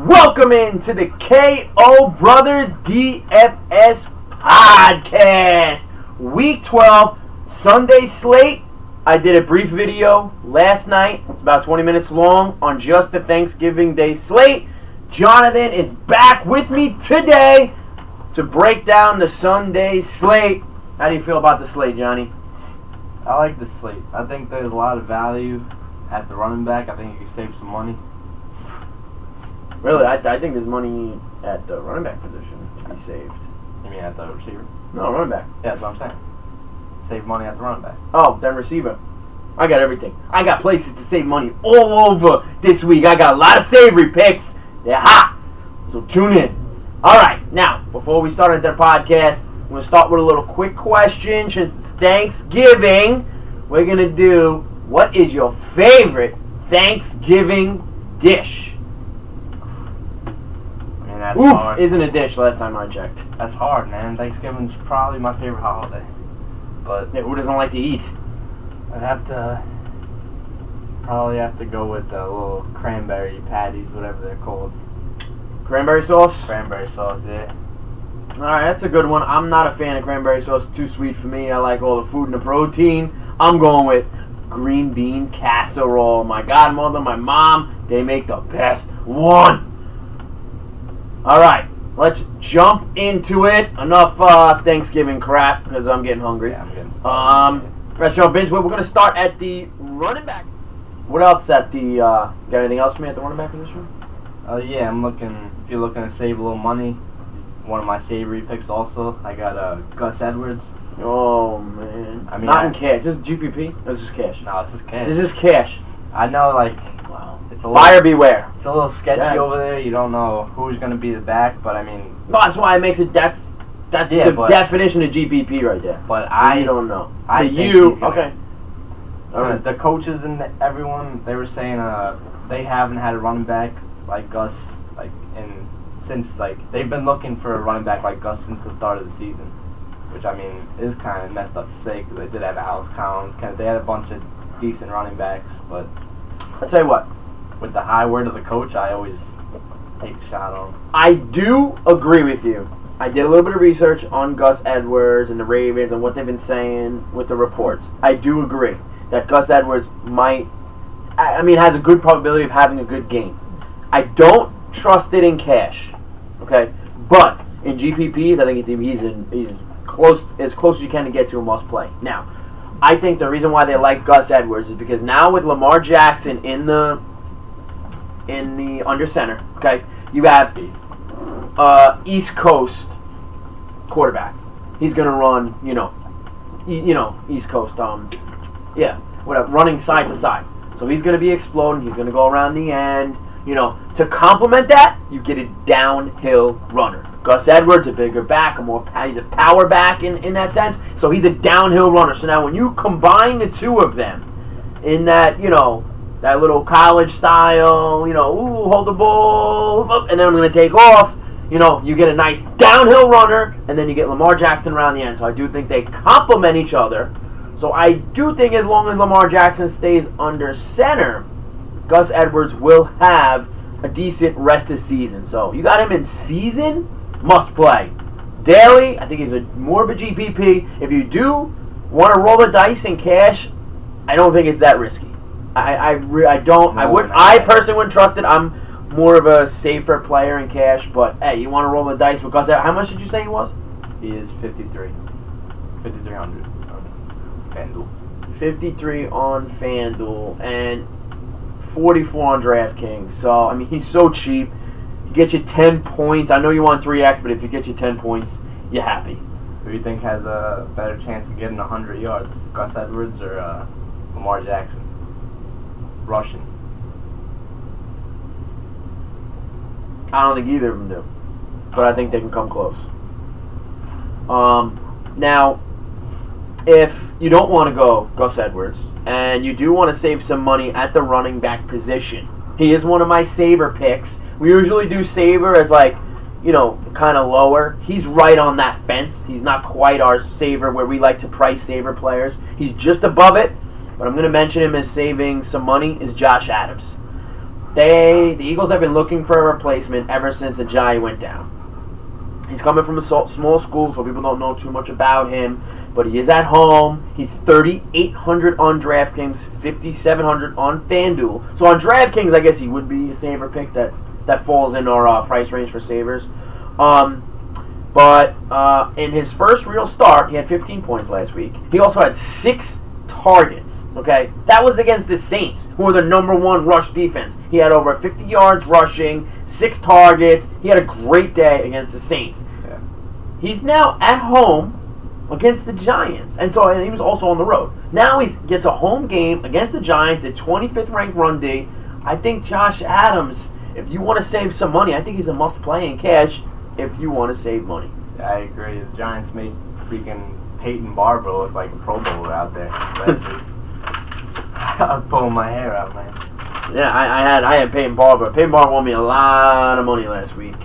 Welcome into the KO Brothers DFS podcast. Week 12, Sunday slate. I did a brief video last night. It's about 20 minutes long on just the Thanksgiving Day slate. Jonathan is back with me today to break down the Sunday slate. How do you feel about the slate, Johnny? I like the slate. I think there's a lot of value at the running back. I think you can save some money. Really, I think there's money at the running back position to be saved. You mean at the receiver? No, running back. Yeah, that's what I'm saying. Save money at the running back. Oh, then receiver. I got everything. I got places to save money all over this week. I got a lot of savory picks. They're hot. So tune in. All right, now, before we start the podcast, I'm going to start with a little quick question. Since it's Thanksgiving, we're going to do, what is your favorite Thanksgiving dish? That's Oof, hard. isn't a dish last time I checked. That's hard, man. Thanksgiving's probably my favorite holiday. But yeah, who doesn't like to eat? I'd probably have to go with the little cranberry patties, whatever they're called. Cranberry sauce? Cranberry sauce, yeah. Alright, that's a good one. I'm not a fan of cranberry sauce. Too sweet for me. I like all the food and the protein. I'm going with green bean casserole. My godmother, my mom, they make the best one. Alright, let's jump into it. Enough Thanksgiving crap, because I'm getting hungry. Yeah, I'm getting started. Let's jump into it. We're going to start at the running back. What else at the, got anything else for me at the running back position? Yeah, I'm looking, if you're looking to save a little money, one of my savory picks also, I got Gus Edwards. Oh, man. I mean, not in cash. This is GPP? This is cash. No, this is cash. This is cash. I know, like, Wow. it's a little, Buyer beware. it's a little sketchy Yeah. over there. You don't know who's going to be the back, but I mean... No, that's why it makes it, that's Yeah, the but- definition of GPP right there. But I don't know. I But think you, he's gonna- okay. Alright. The coaches and everyone, they were saying they haven't had a running back like Gus since they've been looking for a running back like Gus since the start of the season, which I mean is kind of messed up to say because they did have Alex Collins, they had a bunch of decent running backs, but I'll tell you what. with the high word of the coach, I always take a shot on him. I do agree with you. I did a little bit of research on Gus Edwards and the Ravens and what they've been saying with the reports. I do agree that Gus Edwards has a good probability of having a good game. I don't trust it in cash, okay? But in GPPs, I think he's close as you can to get to a must play. Now, I think the reason why they like Gus Edwards is because now with Lamar Jackson in the under center, okay, you have East Coast quarterback. He's gonna run, East Coast, running side to side. So he's gonna be exploding. He's gonna go around the end. To complement that, you get a downhill runner. Gus Edwards, a bigger back, he's a power back in that sense. So he's a downhill runner. So now when you combine the two of them in that, that little college style, hold the ball, and then I'm going to take off, you get a nice downhill runner, and then you get Lamar Jackson around the end. So I do think they complement each other. So I do think as long as Lamar Jackson stays under center, Gus Edwards will have a decent rest of the season. So you got him in season, must play. Daily, I think he's more of a GPP. If you do want to roll the dice in cash, I don't think it's that risky. I personally wouldn't trust it. I'm more of a safer player in cash. But hey, you want to roll the dice with Gus Edwards? How much did you say he was? He is 5,300 FanDuel. 53 on FanDuel and 44 on DraftKings. So, I mean, he's so cheap. He gets you 10 points. I know you want 3x, but if he gets you 10 points, you're happy. Who do you think has a better chance of getting 100 yards? Gus Edwards or Lamar Jackson? Rushing. I don't think either of them do. But I think they can come close. Now, if you don't want to go Gus Edwards, and you do want to save some money at the running back position, he is one of my saver picks. We usually do saver as kind of lower. He's right on that fence. He's not quite our saver where we like to price saver players. He's just above it, but I'm going to mention him as saving some money, is Josh Adams. The Eagles have been looking for a replacement ever since Ajayi went down. He's coming from a small school, so people don't know too much about him. But he is at home. He's 3,800 on DraftKings, 5,700 on FanDuel. So on DraftKings, I guess he would be a saver pick that falls in our price range for savers. But in his first real start, he had 15 points last week. He also had 6 targets. Okay, that was against the Saints, who are the #1 rush defense. He had over 50 yards rushing, 6 targets. He had a great day against the Saints. Yeah. He's now at home against the Giants, and he was also on the road. Now he gets a home game against the Giants, a 25th ranked run D. I think Josh Adams, if you want to save some money, I think he's a must play in cash if you want to save money. Yeah, I agree. The Giants made freaking Peyton Barber look like a Pro Bowler out there last week. I was pulling my hair out, man. Yeah, I had Peyton Barber. Peyton Barber won me a lot of money last week.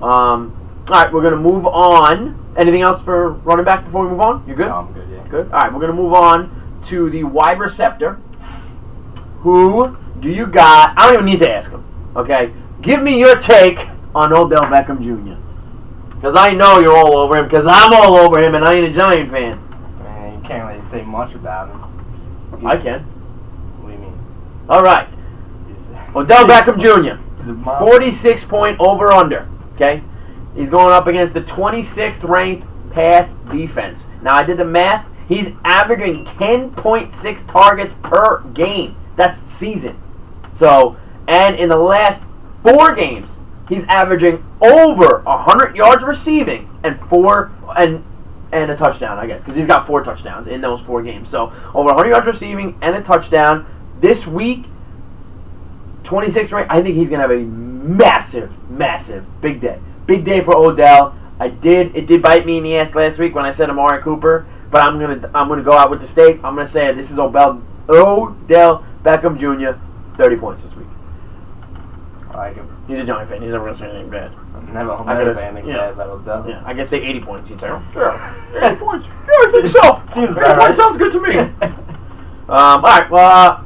All right, we're gonna move on. Anything else for running back before we move on? You good? No, I'm good. Yeah. Good. All right, we're gonna move on to the wide receptor. Who do you got? I don't even need to ask him. Okay, give me your take on Odell Beckham Jr. Because I know you're all over him. Because I'm all over him, and I ain't a Giant fan. Man, you can't really say much about him. I can. What do you mean? All right. Odell Beckham Jr. He's a monster. 46 point over under. Okay, he's going up against the 26th ranked pass defense. Now I did the math. He's averaging 10.6 targets per game. That's season. So, and in the last 4 games, he's averaging over 100 yards receiving and a touchdown, I guess, because he's got 4 touchdowns in those 4 games. So over 100 yards receiving and a touchdown this week. 26 rank. I think he's gonna have a massive big day. Big day for Odell. It did bite me in the ass last week when I said Amari Cooper, but I'm gonna go out with the stake. I'm gonna say this is Odell Beckham Jr. 30 points this week. I like him. He's a Giant fan. He's never gonna say anything bad. I'm never saying anything yeah. bad about Odell. Yeah, I could say 80 points. He'd say, yeah, 80 points. Yeah, I think so. Seems 80 about right. points sounds good to me. All right. Well,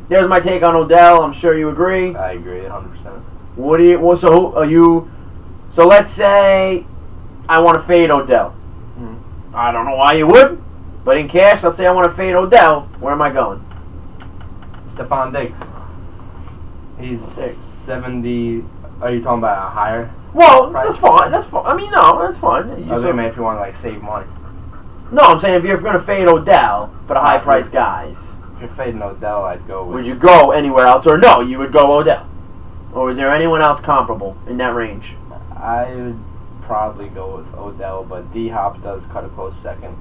there's my take on Odell. I'm sure you agree. I agree 100%. What do you? Well, so who are you? So let's say I want to fade Odell. Mm-hmm. I don't know why you would, but in cash, let's say I want to fade Odell. Where am I going? Stephon Diggs. He's 70. Are you talking about a higher? Well, price? that's fine. That's fine. I mean, no, that's fine. I was if you want to like save money. No, I'm saying if you're going to fade Odell for the high-priced guys. If you're fading Odell, I'd go with... Would you go anywhere else, or no, you would go Odell? Or is there anyone else comparable in that range? I would probably go with Odell, but D-Hop does cut a close second.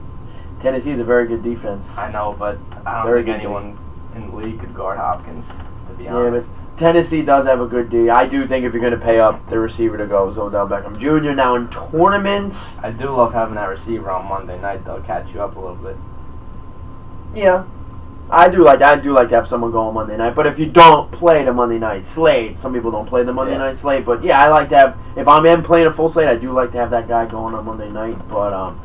Tennessee's a very good defense. I know, but I don't think anyone in the league could guard Hopkins, to be honest. But Tennessee does have a good D. I do think if you're going to pay up the receiver to go is Odell Beckham Jr. Now in tournaments... I do love having that receiver on Monday night, though. Catch you up a little bit. Yeah. I do like to have someone go on Monday night, but if you don't play the Monday night slate, some people don't play the Monday night slate, but yeah, I like to have, if I'm playing a full slate, I do like to have that guy going on Monday night, but I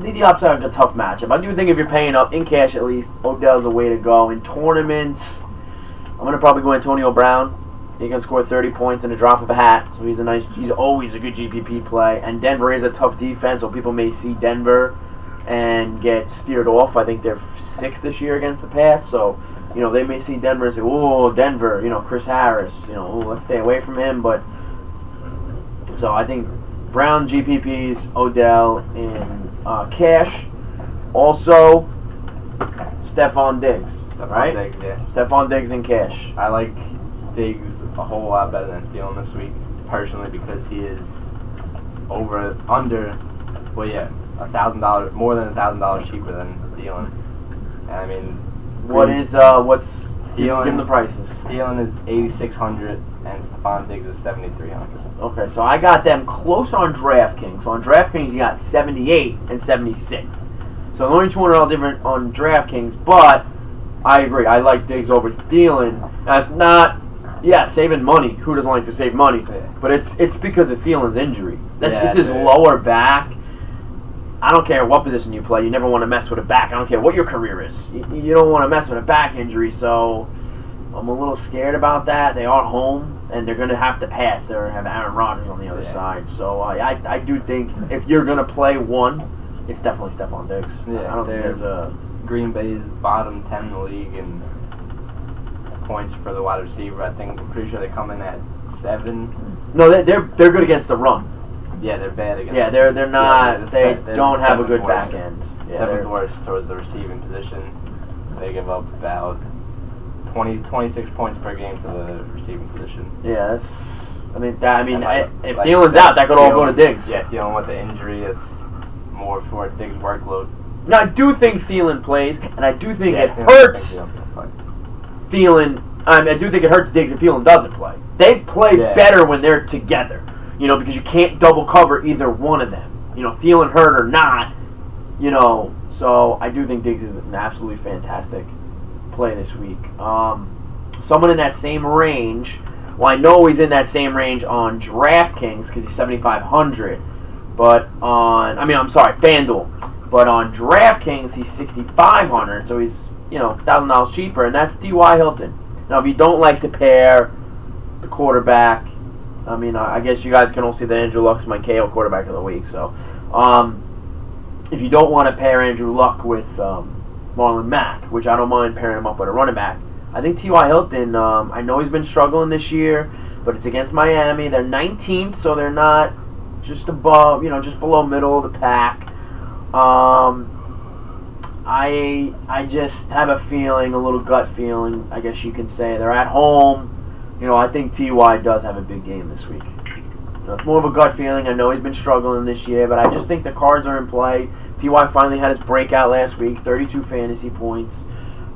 think the upside is a tough matchup. I do think if you're paying up, in cash at least, Odell's the way to go. In tournaments, I'm going to probably go Antonio Brown. He can score 30 points in a drop of a hat, so he's always a good GPP play, and Denver is a tough defense, so people may see Denver and get steered off. I think they're 6th this year against the pass, so they may see Denver and say, "Oh, Denver, Chris Harris, let's stay away from him." But so I think Brown GPPs, Odell in cash, also Stephon Diggs, right? Diggs, yeah. Stephon Diggs in cash. I like Diggs a whole lot better than Thielen this week, personally, because he is under. Well, yeah. $1,000 more than $1,000 cheaper than Thielen. I mean, what's Thielen? Give him the prices. Thielen is $8,600 and Stephon Diggs is $7,300. Okay, so I got them close on DraftKings. So on DraftKings, you got 78 and 76. So only $200 different on DraftKings, but I agree. I like Diggs over Thielen. That's not, saving money. Who doesn't like to save money? Yeah. But it's because of Thielen's injury. That's Yeah, just his lower back. I don't care what position you play. You never want to mess with a back. I don't care what your career is. You don't want to mess with a back injury. So I'm a little scared about that. They are home, and they're going to have to pass. They're going to have Aaron Rodgers on the other side. So I do think if you're going to play one, it's definitely Stephon Diggs. Yeah, I don't think there's a... Green Bay's bottom 10 in the league in points for the wide receiver. I'm pretty sure they come in at 7. No, they're good against the run. Yeah, they're bad against. Yeah, they're not. Yeah, they don't have a good back end. Yeah, 7th worst towards the receiving position. They give up about 26 points per game to the receiving position. Yeah, that's. If Thielen's out, that could all go to Diggs. Yeah, dealing with the injury, it's more for Diggs' workload. Now, I do think Thielen plays, and I do think it hurts Thielen. I do think it hurts Diggs if Thielen doesn't play. They play better when they're together, because you can't double cover either one of them. Thielen hurt or not, So I do think Diggs is an absolutely fantastic play this week. Someone in that same range. Well, I know he's in that same range on DraftKings because he's 7,500, but FanDuel. But on DraftKings, he's 6,500, so he's $1,000 cheaper, and that's T.Y. Hilton. Now, if you don't like to pair the quarterback, I guess you guys can all see that Andrew Luck's my KO quarterback of the week. So, if you don't want to pair Andrew Luck with Marlon Mack, which I don't mind pairing him up with a running back, I think T.Y. Hilton. I know he's been struggling this year, but it's against Miami. They're 19th, so they're not just above, just below middle of the pack. I just have a feeling, a little gut feeling, I guess you can say. They're at home. I think T.Y. does have a big game this week. It's more of a gut feeling. I know he's been struggling this year, but I just think the cards are in play. T.Y. finally had his breakout last week, 32 fantasy points,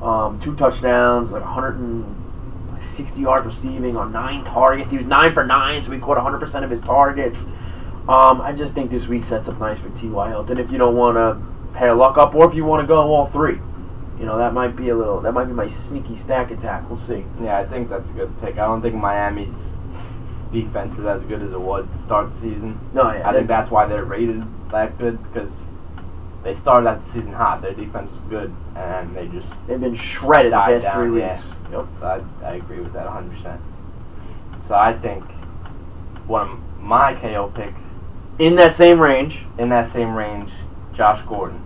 2 touchdowns, 160 yards receiving on 9 targets. He was 9 for 9, so he caught 100% of his targets. I just think this week sets up nice for T.Y. Hilton if you don't want to pair Luck up, or if you want to go all 3. That might be my sneaky stack attack. We'll see. Yeah, I think that's a good pick. I don't think Miami's defense is as good as it was to start the season. No, yeah. I think that's why they're rated that good, because they started out the season hot. Their defense was good, and they've been shredded the past 3 weeks. Yeah. Yep. So I agree with that 100%. So I think one of my KO pick in that same range, Josh Gordon.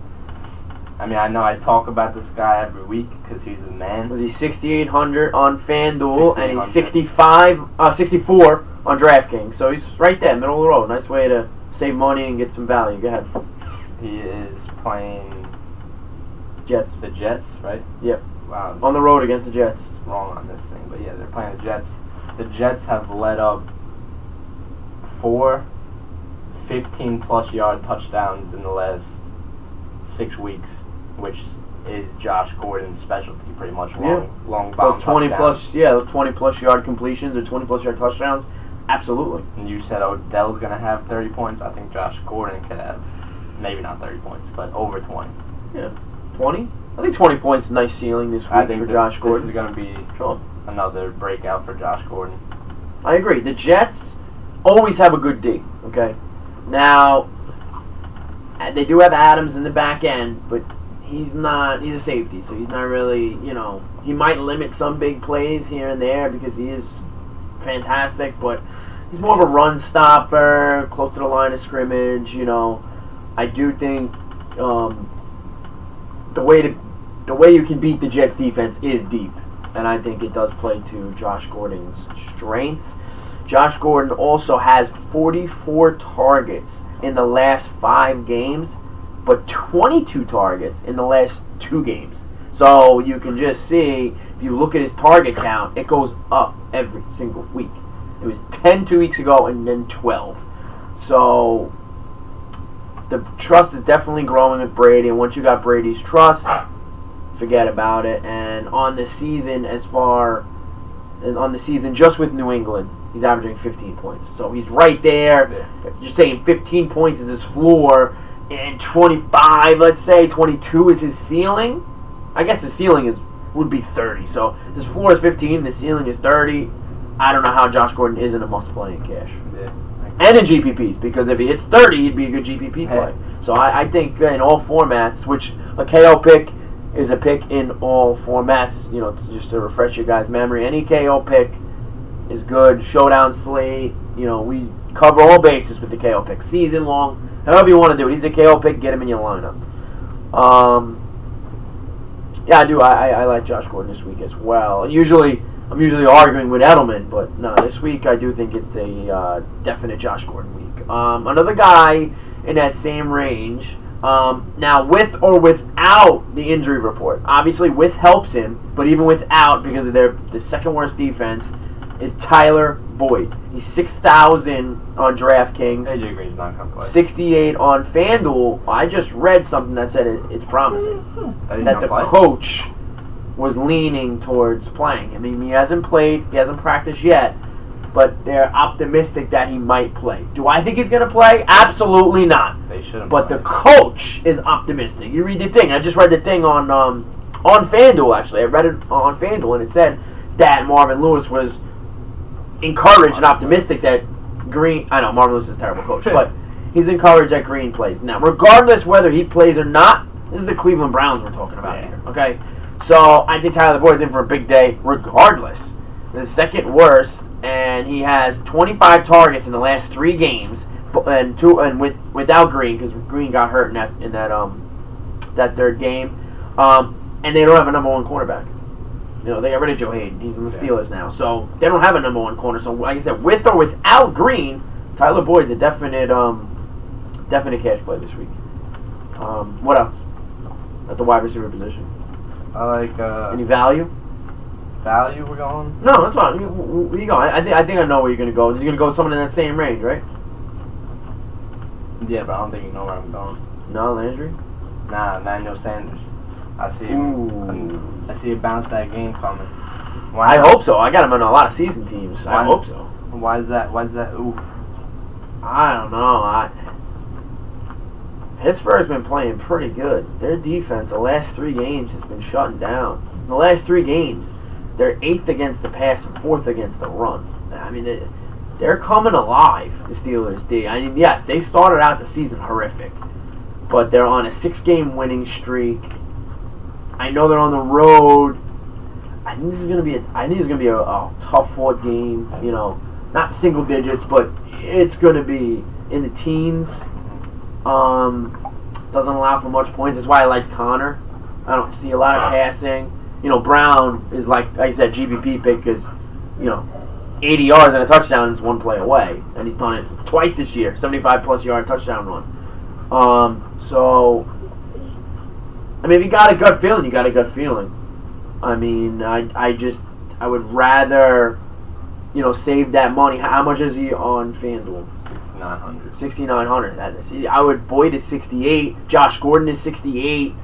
I know I talk about this guy every week because he's the man. Was he 6,800 on FanDuel, and he's 64 on DraftKings. So he's right there, middle of the road. Nice way to save money and get some value. Go ahead. He is playing Jets. The Jets, right? Yep. Wow. On the road against the Jets. Wrong on this thing, but yeah, they're playing the Jets. The Jets have led up 4 15-plus yard touchdowns in the last 6 weeks, which is Josh Gordon's specialty, pretty much. Long bomb those 20-plus yard completions or 20-plus yard touchdowns, absolutely. And you said Odell's going to have 30 points. I think Josh Gordon could have, maybe not 30 points, but over 20. Yeah, 20? I think 20 points is a nice ceiling this week for Josh Gordon. This is going to be another breakout for Josh Gordon. I agree. The Jets always have a good D, okay? Now, they do have Adams in the back end, but he's a safety, so he's not really, he might limit some big plays here and there because he is fantastic, but he's more of a run stopper, close to the line of scrimmage, I do think the way you can beat the Jets defense is deep, and I think it does play to Josh Gordon's strengths. Josh Gordon also has 44 targets in the last 5 games, but 22 targets in the last 2 games. So you can just see, if you look at his target count, it goes up every single week. It was 10 2 weeks ago and then 12. So the trust is definitely growing with Brady, and once you got Brady's trust, forget about it. And on the season, just with New England, he's averaging 15 points. So he's right there. If you're saying 15 points is his floor, and 25, let's say, 22 is his ceiling. I guess his ceiling would be 30. So his floor is 15, the ceiling is 30. I don't know how Josh Gordon isn't a must-play in cash. Yeah. And in GPPs, because if he hits 30, he'd be a good GPP play. So I think in all formats, which a KO pick is a pick in all formats. Just to refresh your guys' memory, any KO pick is good. Showdown slate. We cover all bases with the KO pick. Season long, however you want to do it. He's a KO pick. Get him in your lineup. Yeah, I do. I like Josh Gordon this week as well. I'm usually arguing with Edelman, but no, this week I do think it's a definite Josh Gordon week. Another guy in that same range. Now, with or without the injury report, obviously with helps him, but even without, because of the second worst defense, is Tyler Boyd. He's 6,000 on DraftKings. AJ Green's not going to play. 68 on FanDuel. I just read something that said it's promising. That the coach was leaning towards playing. I mean, he hasn't played, he hasn't practiced yet, but they're optimistic that he might play. Do I think he's going to play? Absolutely not. They shouldn't. But the coach is optimistic. You read the thing. I just read the thing on FanDuel, actually. I read it on FanDuel, and it said that Marvin Lewis was encouraged and optimistic that Green... I know, Marvin Lewis is a terrible coach, but he's encouraged that Green plays. Now, regardless whether he plays or not, this is the Cleveland Browns we're talking about here, okay? So, I think Tyler Boyd's in for a big day, regardless. The second worst, and he has 25 targets in the last 3 games, without Green, because Green got hurt in that third game, and they don't have a number 1 quarterback. They got rid of Joe Hayden. He's in the Steelers now, so they don't have a number 1 corner. So, like I said, with or without Green, Tyler Boyd's a definite cash play this week. What else at the wide receiver position? I like any value. Value we're going? No, that's fine. Where you going? I think I know where you're gonna go. Is he gonna go someone in that same range, right? Yeah, but I don't think you know where I'm going. No, Landry? Nah, Emmanuel Sanders. I see a bounce back game coming. I hope so. I got him on a lot of season teams. I hope so. Why is that? Ooh. I don't know. Pittsburgh's been playing pretty good. Their defense, the last 3 games, has been shutting down. In the last 3 games, they're 8th against the pass and 4th against the run. I mean, they're coming alive, the Steelers D. I mean, yes, they started out the season horrific, but they're on a 6-game winning streak. I know they're on the road. I think this is gonna be a tough fought game. Not single digits, but it's gonna be in the teens. Doesn't allow for much points. That's why I like Connor. I don't see a lot of passing. Brown is like I said, GPP pick because 80 yards and a touchdown is 1 play away, and he's done it twice this year. 75+ yard touchdown run. So. I mean, if you got a gut feeling, you got a gut feeling. I mean, I would rather, save that money. How much is he on FanDuel? 6,900. 6,900. Boyd is 68. Josh Gordon is 68.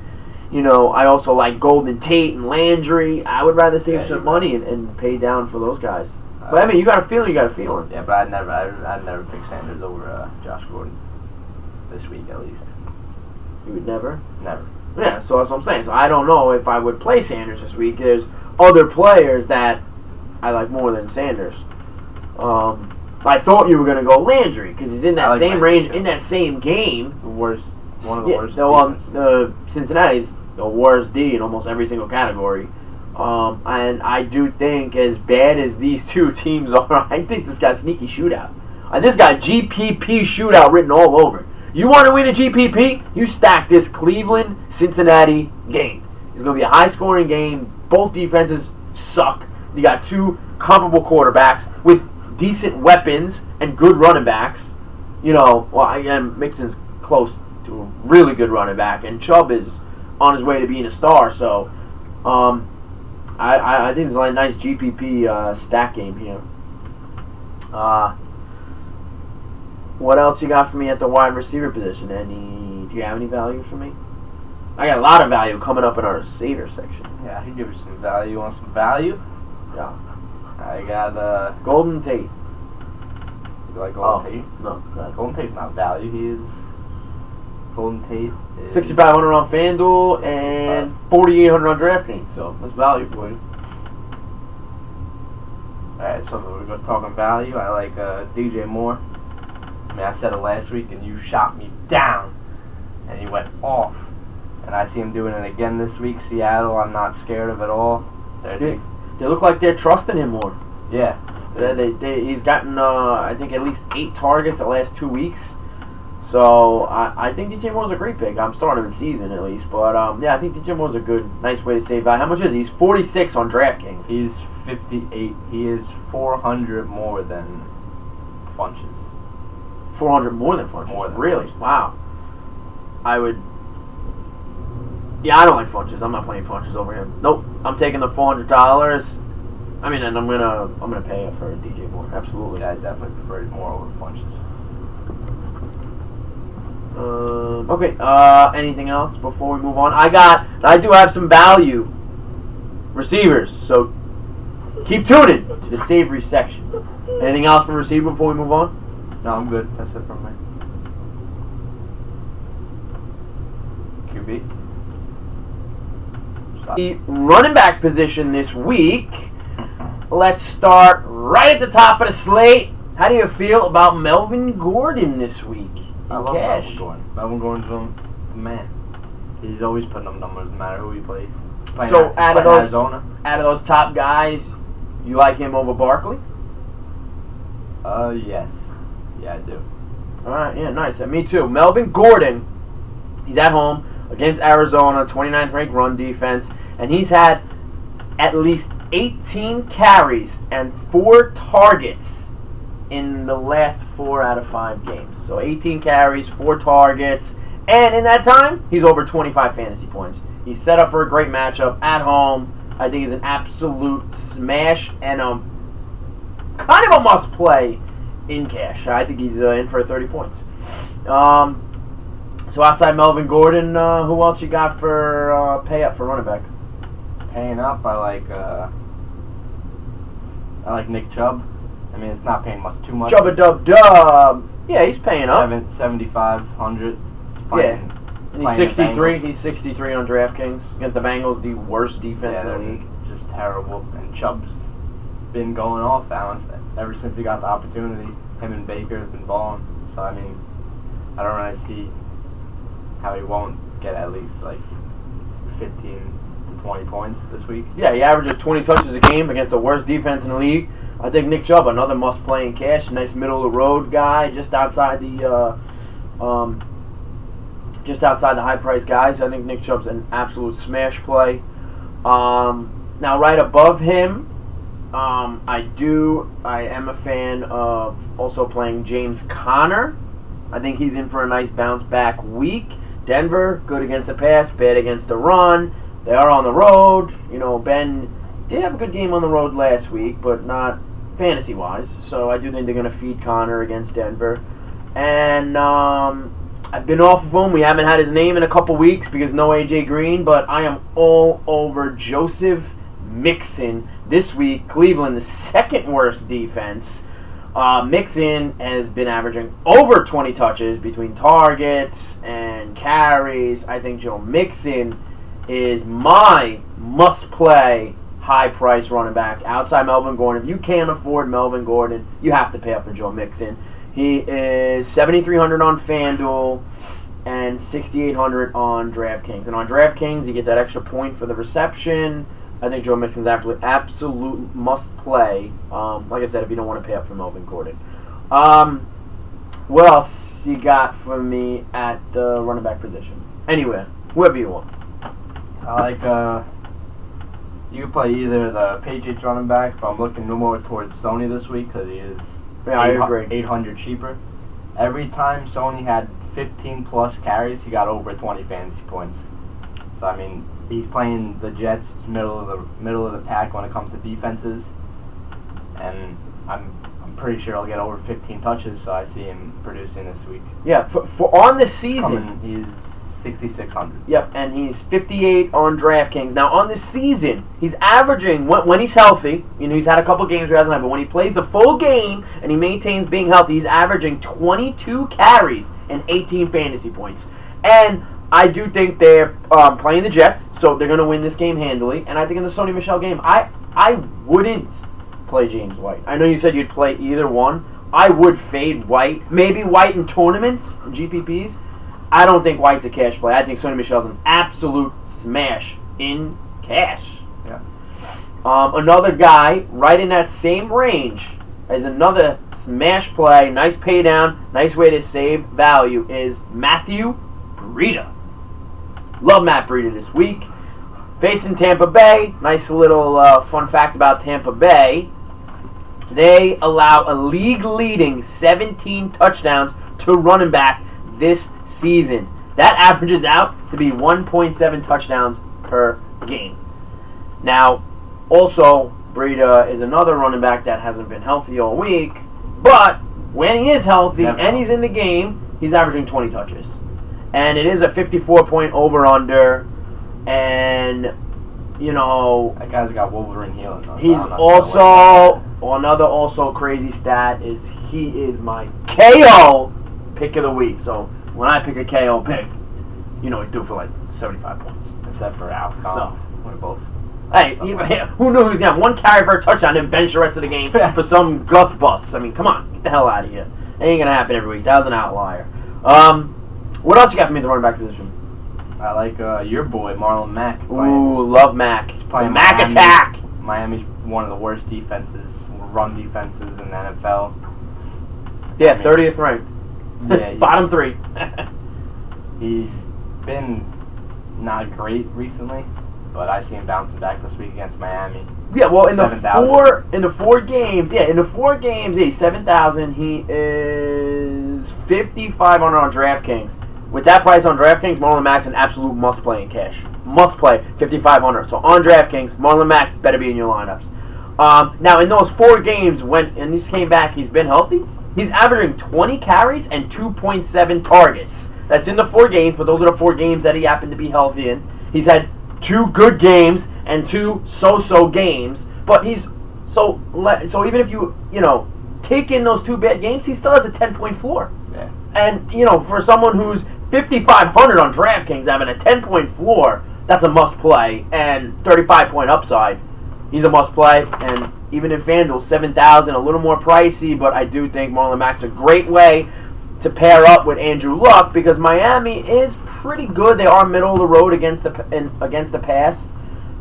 I also like Golden Tate and Landry. I would rather save some money and pay down for those guys. But I mean, you got a feeling. Yeah, but I'd never pick Sanders over Josh Gordon this week at least. You would never? Never. Yeah, so that's what I'm saying. So I don't know if I would play Sanders this week. There's other players that I like more than Sanders. I thought you were going to go Landry because he's in that same range, in that same game. One of the worst. The Cincinnati's the worst D in almost every single category. And I do think, as bad as these 2 teams are, I think this got sneaky shootout. This got GPP shootout written all over it. You want to win a GPP? You stack this Cleveland-Cincinnati game. It's going to be a high-scoring game. Both defenses suck. You got 2 comparable quarterbacks with decent weapons and good running backs. Mixon's close to a really good running back, and Chubb is on his way to being a star. So, I think it's a nice GPP stack game here. What else you got for me at the wide receiver position? Do you have any value for me? I got a lot of value coming up in our savor section. Yeah, I can give you some value. You want some value? Yeah. I got Golden Tate. You like Golden Tate? No, go ahead. Golden Tate's not value. Golden Tate is 6,500 on FanDuel and 4,800 on DraftKings. So that's value for you. Alright, so we're talking value. I like DJ Moore. I mean, I said it last week, and you shot me down, and he went off. and I see him doing it again this week. Seattle, I'm not scared of at all. They look like they're trusting him more. Yeah. He's gotten, I think, at least 8 targets the last 2 weeks. So I think DJ Moore's a great pick. I'm starting him in season at least. But, yeah, I think DJ Moore's a good, nice way to save value. How much is he? He's 46 on DraftKings. He's 58. He is 400 more than Funches. 400 more than Funches? More than really? Funches. Wow. I would... Yeah, I don't like Funches. I'm not playing Funches over him. Nope. I'm taking the $400. I mean, and I'm gonna pay it for DJ Moore. Absolutely. Yeah, I definitely prefer it more over Funches. Okay. Anything else before we move on? I do have some value receivers, so keep tuning to the savory section. Anything else for receiver before we move on? No, I'm good. That's it from me. QB. The running back position this week. Let's start right at the top of the slate. How do you feel about Melvin Gordon this week in I love cash? Melvin Gordon. Melvin Gordon's the man. He's always putting up numbers no matter who he plays. So out of Arizona. those top guys, you like him over Barkley? Yes. Yeah, I do. All right, yeah, nice. Me too. Melvin Gordon, he's at home against Arizona, 29th ranked run defense, and he's had at least 18 carries and 4 targets in the last 4 out of 5 games. So 18 carries, 4 targets, and in that time, he's over 25 fantasy points. He's set up for a great matchup at home. I think he's an absolute smash and kind of a must-play in cash. I think he's in for 30 points. So outside Melvin Gordon, who else you got for pay up for running back? Paying up, I like Nick Chubb. I mean, it's not paying too much. Chubba Dub Dub. Yeah, he's paying up. 7,500. Yeah. And he's 63. Bengals. He's 63 on DraftKings against the Bengals, the worst defense in the league. Just terrible. And Chubb's been going off balance ever since he got the opportunity. Him and Baker have been balling. So I mean, I don't really see how he won't get at least like 15 to 20 points this week. Yeah, he averages 20 touches a game against the worst defense in the league. I think Nick Chubb, another must-play in cash, nice middle-of-the-road guy, just outside the high-priced guys. I think Nick Chubb's an absolute smash play. Now, right above him, I am a fan of also playing James Conner. I think he's in for a nice bounce-back week. Denver, good against the pass, bad against the run. They are on the road. You know, Ben did have a good game on the road last week, but not fantasy-wise. So I do think they're going to feed Conner against Denver. And I've been off of him. We haven't had his name in a couple weeks because no A.J. Green, but I am all over Joseph Mixon this week. Cleveland, the second worst defense. Mixon has been averaging over 20 touches between targets and carries. I think Joe Mixon is my must-play high-price running back outside Melvin Gordon. If you can't afford Melvin Gordon, you have to pay up for Joe Mixon. He is $7,300 on FanDuel and $6,800 on DraftKings. And on DraftKings, you get that extra point for the reception. I think Joe Mixon's absolute must-play. Like I said, if you don't want to pay up for Melvin Gordon. What else you got for me at the running back position? Anywhere, whoever you want. I like, you can play either the Patriots running back, but I'm looking no more towards Sony this week because he is I agree. 800 cheaper. Every time Sony had 15-plus carries, he got over 20 fantasy points. So, I mean, he's playing the Jets middle of the pack when it comes to defenses, and I'm pretty sure he'll get over 15 touches, so I see him producing this week. Yeah, for on the season, he's 6,600. Yep, and he's 58 on DraftKings. Now, on the season, he's averaging, when he's healthy, you know, he's had a couple games where he hasn't had, but when he plays the full game and he maintains being healthy, he's averaging 22 carries and 18 fantasy points. And I do think they're playing the Jets, so they're going to win this game handily. And I think in the Sony Michel game, I wouldn't play James White. I know you said you'd play either one. I would fade White. Maybe White in tournaments, in GPPs. I don't think White's a cash play. I think Sonny Michel's an absolute smash in cash. Yeah. Another guy right in that same range as another smash play, nice pay down, nice way to save value is Matthew Breida. Love Matt Breida this week. Facing Tampa Bay, nice little fun fact about Tampa Bay. They allow a league-leading 17 touchdowns to running back this season. That averages out to be 1.7 touchdowns per game. Now, also, Breida is another running back that hasn't been healthy all week, but when he is healthy and he's in the game, he's averaging 20 touches. And it is a 54-point over-under, and, you know... That guy's got Wolverine healing, though. He's also... Another also crazy stat is he is my KO pick of the week. So when I pick a KO pick, you know he's due for like 75 points. Except for Alex Collins. We're both. Hey, who knew he was going to have one carry for a touchdown and bench the rest of the game for some Gus bust? I mean, come on. Get the hell out of here. That ain't going to happen every week. That was an outlier. What else you got for me at the running back position? I like your boy, Marlon Mack. Ooh, love Mack. Playing Mack Miami. attack. Miami's one of the worst defenses, run defenses in the NFL. Yeah, 30th ranked. Yeah, Bottom 3. He's been not great recently, but I see him bouncing back this week against Miami. Yeah, well, in the 7,000. four games, he's 7,000. He is 5,500 on DraftKings. With that price on DraftKings, Marlon Mack's an absolute must play in cash. Must play, 5,500. So on DraftKings, Marlon Mack better be in your lineups. Now, in those 4 games, and he's came back, he's been healthy. He's averaging 20 carries and 2.7 targets. That's in the 4 games, but those are the 4 games that he happened to be healthy in. He's had 2 good games and 2 so-so games, but he's so even if you take in those 2 bad games, he still has a 10-point floor. Yeah. And for someone who's 5,500 on DraftKings having a 10-point floor, that's a must play, and 35-point upside, he's a must play. And even in FanDuel, 7,000, a little more pricey, but I do think Marlon Mack's a great way to pair up with Andrew Luck because Miami is pretty good. They are middle of the road against the pass,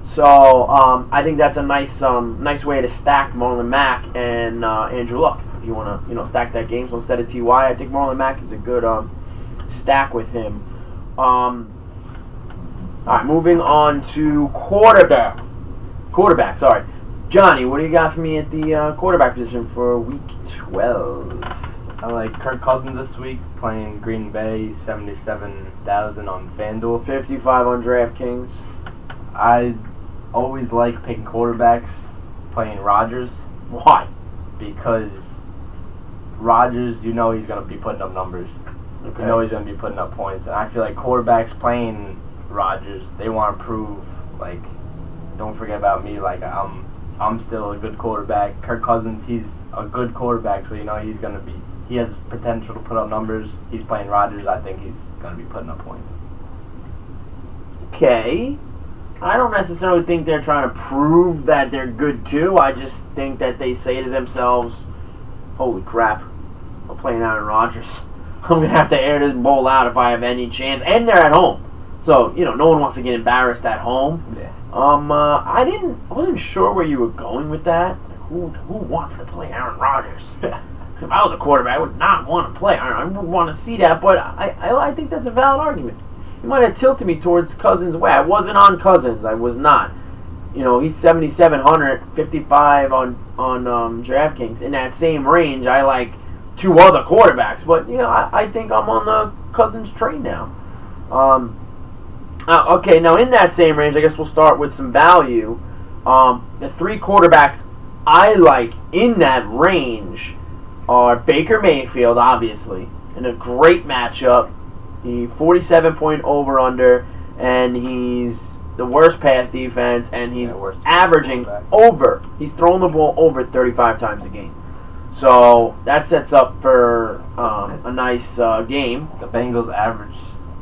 so I think that's a nice way to stack Marlon Mack and Andrew Luck if you want to stack that game. So instead of Ty, I think Marlon Mack is a good stack with him. All right, moving on to quarterback. Sorry, Johnny, what do you got for me at the quarterback position for Week 12? I like Kirk Cousins this week, playing Green Bay, 77,000 on FanDuel. 55 on DraftKings. I always like picking quarterbacks, playing Rodgers. Why? Because Rodgers, he's going to be putting up numbers. Okay. He's going to be putting up points. And I feel like quarterbacks playing Rodgers, they want to prove, like, don't forget about me, like, I'm still a good quarterback. Kirk Cousins, he's a good quarterback, so he's going to be... He has potential to put up numbers. He's playing Rodgers. I think he's going to be putting up points. Okay. I don't necessarily think they're trying to prove that they're good, too. I just think that they say to themselves, holy crap, I'm playing Aaron Rodgers. I'm going to have to air this bowl out if I have any chance. And they're at home. So, no one wants to get embarrassed at home. Yeah. I wasn't sure where you were going with that. Like, who wants to play Aaron Rodgers? If I was a quarterback, I would not want to play. I would want to see that, but I think that's a valid argument. You might have tilted me towards Cousins' way. I wasn't on Cousins. I was not. He's 7,700, 55 on DraftKings. In that same range, I like 2 other quarterbacks, but I think I'm on the Cousins train now. Okay, now in that same range, I guess we'll start with some value. The 3 quarterbacks I like in that range are Baker Mayfield, obviously, in a great matchup. The 47-point over-under, and he's the worst pass defense, and he's averaging over. He's throwing the ball over 35 times a game. So that sets up for a nice game. The Bengals average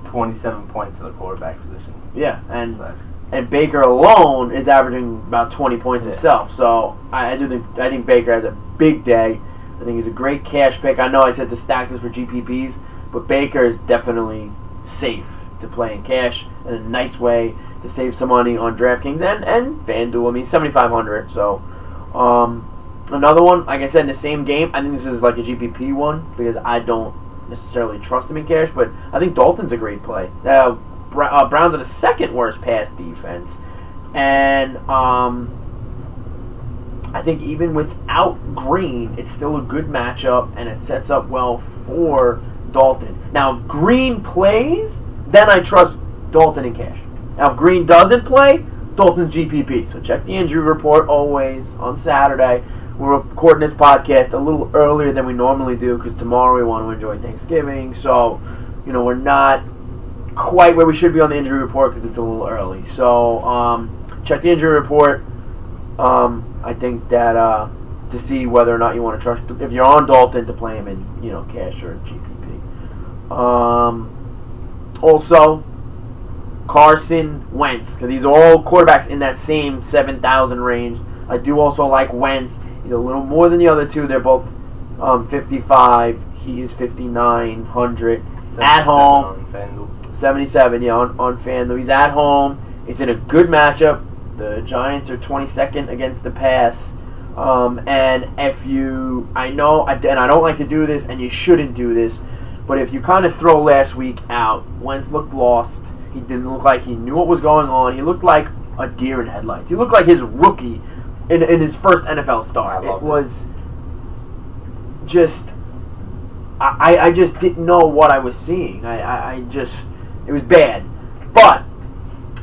27 points to the quarterback position. Yeah, and Baker alone is averaging about 20 points himself. So I think Baker has a big day. I think he's a great cash pick. I know I said to stack this for GPPs, but Baker is definitely safe to play in cash and a nice way to save some money on DraftKings and FanDuel. I mean, 7,500. So, another one, like I said, in the same game. I think this is like a GPP one because I don't necessarily trust him in cash, but I think Dalton's a great play. Browns are the second worst pass defense, and I think even without Green, it's still a good matchup, and it sets up well for Dalton. Now, if Green plays, then I trust Dalton in cash. Now, if Green doesn't play, Dalton's GPP. So check the injury report always on Saturday. We're recording this podcast a little earlier than we normally do because tomorrow we want to enjoy Thanksgiving. So, we're not quite where we should be on the injury report because it's a little early. So, check the injury report. I think that to see whether or not you want to trust, if you're on Dalton, to play him in cash or GPP. Also, Carson Wentz, because these are all quarterbacks in that same 7,000 range. I do also like Wentz. He's a little more than the other two. They're both 55. He is 5,900 at home. On FanDuel. 77, on FanDuel. He's at home. It's in a good matchup. The Giants are 22nd against the pass. And if you, I know, and I don't like to do this, and you shouldn't do this, but if you kind of throw last week out, Wentz looked lost. He didn't look like he knew what was going on. He looked like a deer in headlights. He looked like his rookie in his first NFL start. It was just, I just didn't know what I was seeing. It was bad. But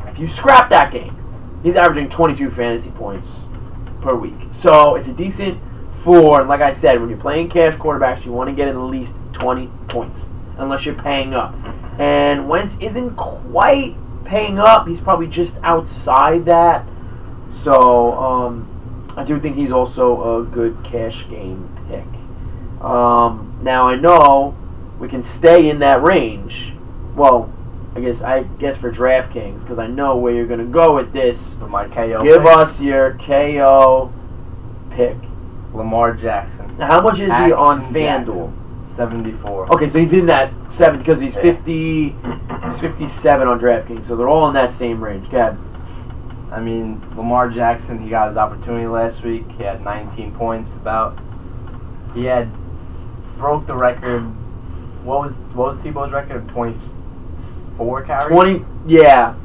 if you scrap that game, he's averaging 22 fantasy points per week. So it's a decent floor. And like I said, when you're playing cash quarterbacks, you want to get at least 20 points, unless you're paying up. And Wentz isn't quite paying up. He's probably just outside that. So I do think he's also a good cash game pick. Now I know we can stay in that range. Well, I guess for DraftKings, because I know where you're going to go with this. For my KO Give pick. us your KO pick. Lamar Jackson. Now, how much is he on FanDuel? 74. Okay, so he's in that 7 because he's 50. He's 57 on DraftKings, so they're all in that same range. Go ahead. I mean, Lamar Jackson, he got his opportunity last week. He had 19 points. He had broke the record. What was Tebow's record? 24 carries. 20. Yeah,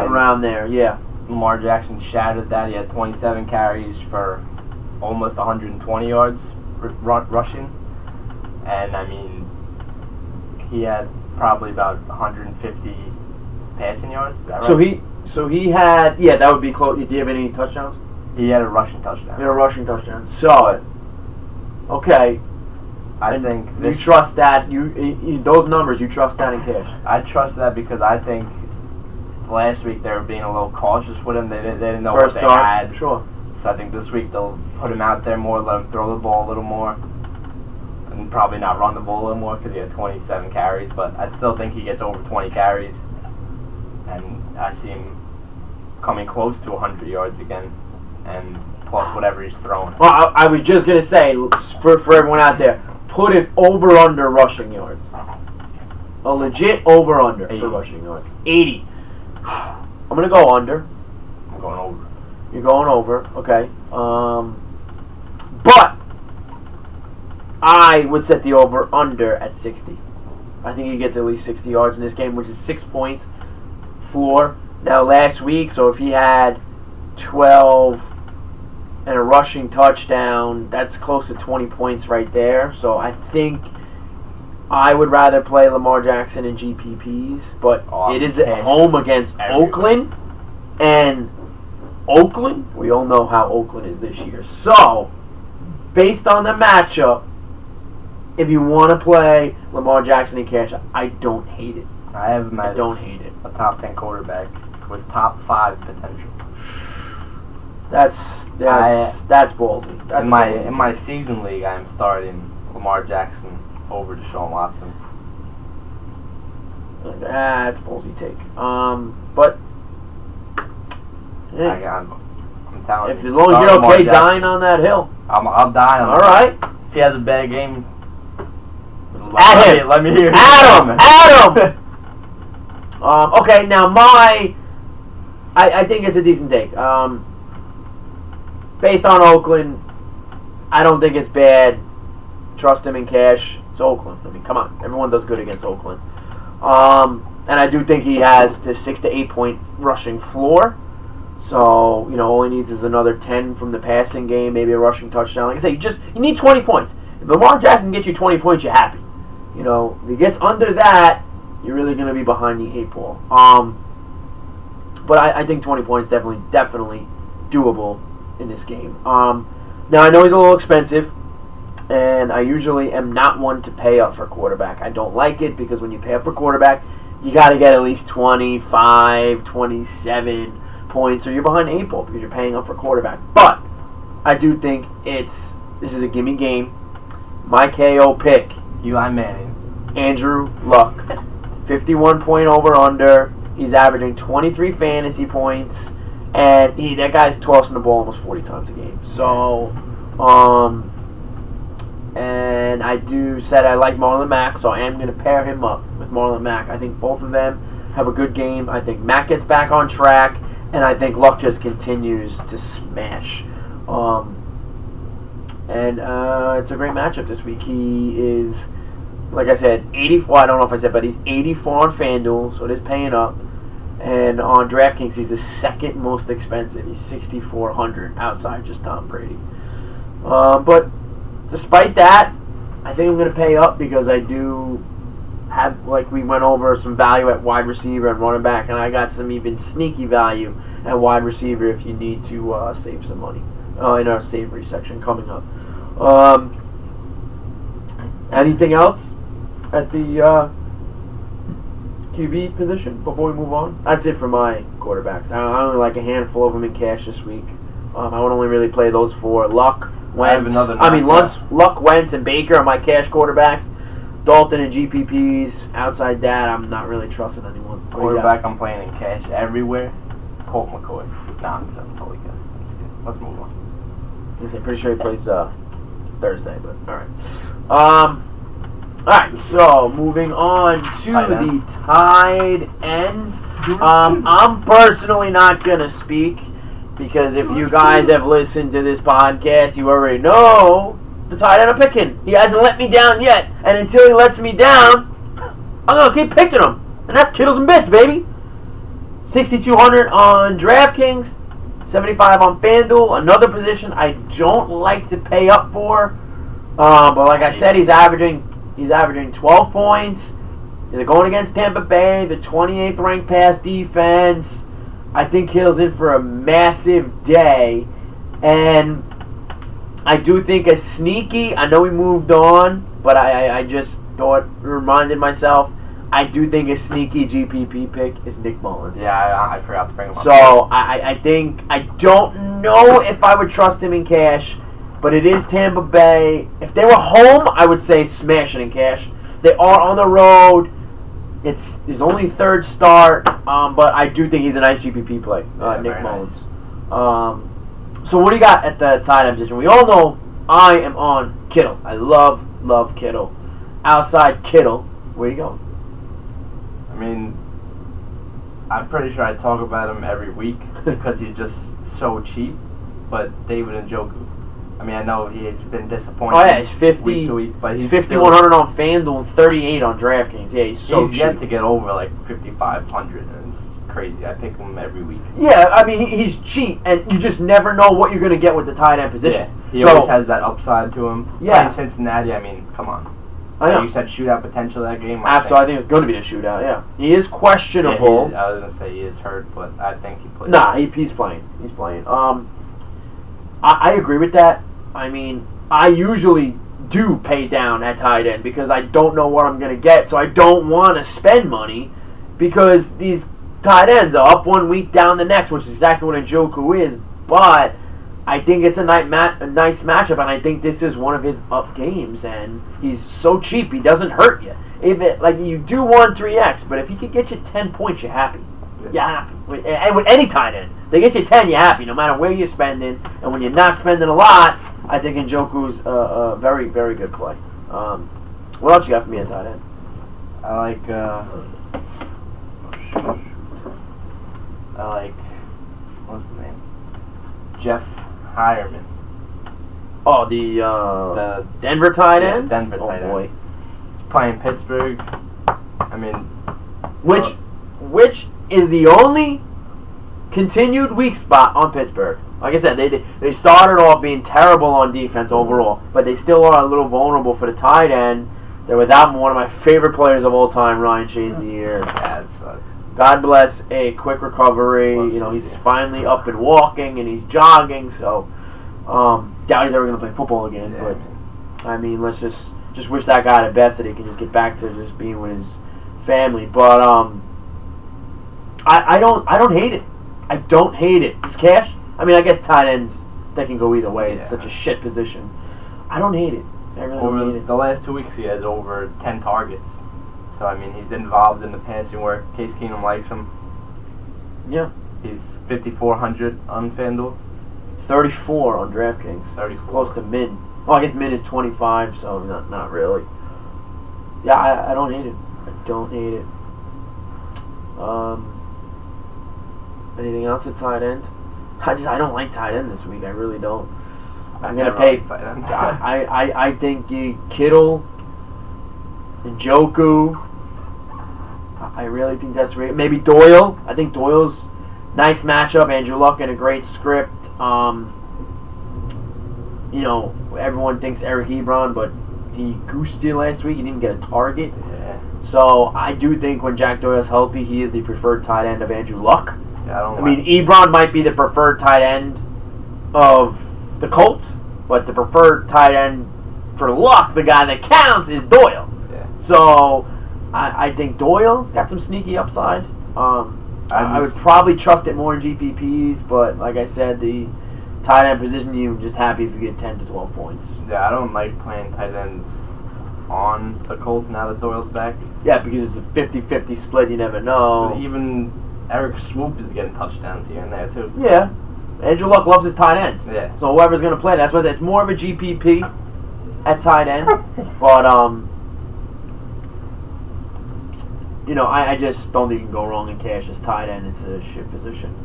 around there. Yeah. Lamar Jackson shattered that. He had 27 carries for almost 120 yards rushing. And, I mean, he had probably about 150 passing yards. Is that right? So he had, that would be close. Do you have any touchdowns? He had a rushing touchdown. He had a rushing touchdown. So, okay. I think you trust that. Those numbers, you trust that in cash. I trust that because I think last week they were being a little cautious with him. They didn't know First what they start, had. Sure. So I think this week they'll put him out there more, let him throw the ball a little more, and probably not run the ball a little more because he had 27 carries. But I still think he gets over 20 carries, and I see him coming close to 100 yards again, and plus whatever he's throwing. Well, I was just gonna say for everyone out there, put an over/under rushing yards. A legit over/under for rushing yards. 80. I'm gonna go under. I'm going over. You're going over, okay. But I would set the over/under at 60. I think he gets at least 60 yards in this game, which is 6 points floor. Now last week, so if he had 12 and a rushing touchdown, that's close to 20 points right there. So I think I would rather play Lamar Jackson in GPPs, but it is at home against Oakland, and Oakland, we all know how Oakland is this year. So, based on the matchup, if you want to play Lamar Jackson in cash, I don't hate it. I have him as I don't hate it. A top 10 quarterback with top 5 potential. That's ballsy. That's in my season league, I am starting Lamar Jackson over Deshaun Watson. That's ballsy take. But I'm telling you. As long as you're okay dying on that hill. I'll die on that. All right. If he has a bad game, Let me hear it. Adam! Okay, now I think it's a decent take. Based on Oakland, I don't think it's bad. Trust him in cash. It's Oakland. I mean, come on. Everyone does good against Oakland. And I do think he has the 6 to 8 point rushing floor. So, all he needs is another 10 from the passing game, maybe a rushing touchdown. Like I say, you need 20 points. If Lamar Jackson gets you 20 points, you're happy. If he gets under that, you're really going to be behind the 8 ball. But I think 20 points definitely doable in this game. Now, I know he's a little expensive, and I usually am not one to pay up for quarterback. I don't like it because when you pay up for quarterback, you got to get at least 25, 27 points, or you're behind 8 ball because you're paying up for quarterback. But I do think this is a gimme game. My KO pick, Eli Manning, Andrew Luck, 51 point over under. He's averaging 23 fantasy points, and that guy's tossing the ball almost 40 times a game. So, and I said I like Marlon Mack, so I am going to pair him up with Marlon Mack. I think both of them have a good game. I think Mack gets back on track, and I think Luck just continues to smash. And it's a great matchup this week. He is, like I said, 84. I don't know if I said, but he's 84 on FanDuel, so it is paying up. And on DraftKings, he's the second most expensive. He's 6,400 outside just Tom Brady. But despite that, I think I'm going to pay up because I do have, like we went over, some value at wide receiver and running back, and I got some even sneaky value at wide receiver if you need to save some money in our savory section coming up. Anything else at the QB position before we move on? That's it for my quarterbacks. I only like a handful of them in cash this week. I would only really play those 4. Luck, Wentz. Luck, Wentz, and Baker are my cash quarterbacks. Dalton and GPPs. Outside that, I'm not really trusting anyone. Quarterback, I'm playing in cash everywhere. Colt McCoy. Nah, I'm totally kidding. I'm just kidding. Let's move on. I'm pretty sure he plays Thursday, but all right, so moving on to the tight end. I'm personally not going to speak because if you guys have listened to this podcast, you already know the tight end I'm picking. He hasn't let me down yet, and until he lets me down, I'm going to keep picking him. And that's Kittles and Bits, baby. 6,200 on DraftKings, 75 on FanDuel. Another position I don't like to pay up for, but like I said, he's averaging 12 points. They're going against Tampa Bay, the 28th ranked pass defense. I think Kittle's in for a massive day, and I do think a sneaky. I know we moved on, but I just reminded myself. I do think a sneaky GPP pick is Nick Mullins. Yeah, I forgot to bring him up. So I think, I don't know if I would trust him in cash, but it is Tampa Bay. If they were home, I would say smash it in cash. They are on the road. It's his only 3rd start, but I do think he's a nice GPP play, Nick Mullins. Nice. So what do you got at the tight end position? We all know I am on Kittle. I love Kittle. Outside Kittle, where you going? I mean, I'm pretty sure I talk about him every week because he's just so cheap. But David Njoku, I mean, I know he's been disappointing. Oh yeah, he's 50 week to week, but he's 5,100 on FanDuel and 38 on DraftKings. Yeah, he's so cheap. He's yet to get over like 5,500, and it's crazy. I pick him every week. Yeah, I mean he's cheap, and you just never know what you're going to get with the tight end position. Yeah, he always has that upside to him. Yeah, in Cincinnati, I mean, come on. I know. You said shootout potential that game. Absolutely, I think it's going to be a shootout. Yeah, he is questionable. Yeah, I was going to say he is hurt, but I think he plays. Nah, he's playing. He's playing. I agree with that. I mean, I usually do pay down at tight end because I don't know what I'm going to get, so I don't want to spend money because these tight ends are up one week, down the next, which is exactly what Njoku is. But I think it's a nice matchup, and I think this is one of his up games, and he's so cheap, he doesn't hurt you. If you do 1-3x, but if he could get you 10 points, you're happy. You're happy. And with any tight end, they get you 10, you're happy, no matter where you're spending. And when you're not spending a lot, I think Njoku's a very, very good play. What else you got for me at tight end? I like, I like, what's his name? Jeff. Hireman. Oh, the Denver tight end? Denver tight end. Boy. He's playing Pittsburgh. I mean, which is the only continued weak spot on Pittsburgh. Like I said, they started off being terrible on defense overall, but they still are a little vulnerable for the tight end. They're without one of my favorite players of all time, Ryan Shazier. Yeah, it sucks. God bless, a quick recovery. You know, he's finally up and walking and he's jogging. So, doubt he's ever going to play football again. Yeah, but I mean, let's just wish that guy the best that he can just get back to just being with his family. But I don't hate it. I don't hate it. It's cash. I mean, I guess tight ends, they can go either way. It's such a shit position. I don't hate it. I really don't hate it. The last 2 weeks, he has over 10 targets. So, I mean, he's involved in the passing work. Case Keenum likes him. Yeah. He's 5,400 on FanDuel. 34 on DraftKings. 34. Close to mid. Well, I guess mid is 25, so not really. Yeah, I don't hate it. I don't hate it. Anything else at tight end? I don't like tight end this week. I really don't. I'm gonna pay. I think Kittle, Njoku. I really think that's right. Maybe Doyle. I think Doyle's nice matchup. Andrew Luck and a great script. You know, everyone thinks Eric Ebron, but he goosed you last week. He didn't get a target. Yeah. So I do think when Jack Doyle's healthy, he is the preferred tight end of Andrew Luck. Yeah, I mean, Ebron might be the preferred tight end of the Colts, but the preferred tight end for Luck, the guy that counts, is Doyle. Yeah. So I think Doyle's got some sneaky upside. I would probably trust it more in GPPs, but like I said, the tight end position, you're just happy if you get 10 to 12 points. Yeah, I don't like playing tight ends on the Colts now that Doyle's back. Yeah, because it's a 50-50 split, you never know. But even Eric Swoop is getting touchdowns here and there, too. Yeah. Andrew Luck loves his tight ends. Yeah. So whoever's going to play, that's why it's more of a GPP at tight end. But, you know, I just don't think you can go wrong in cash as tight end. It's a shit position.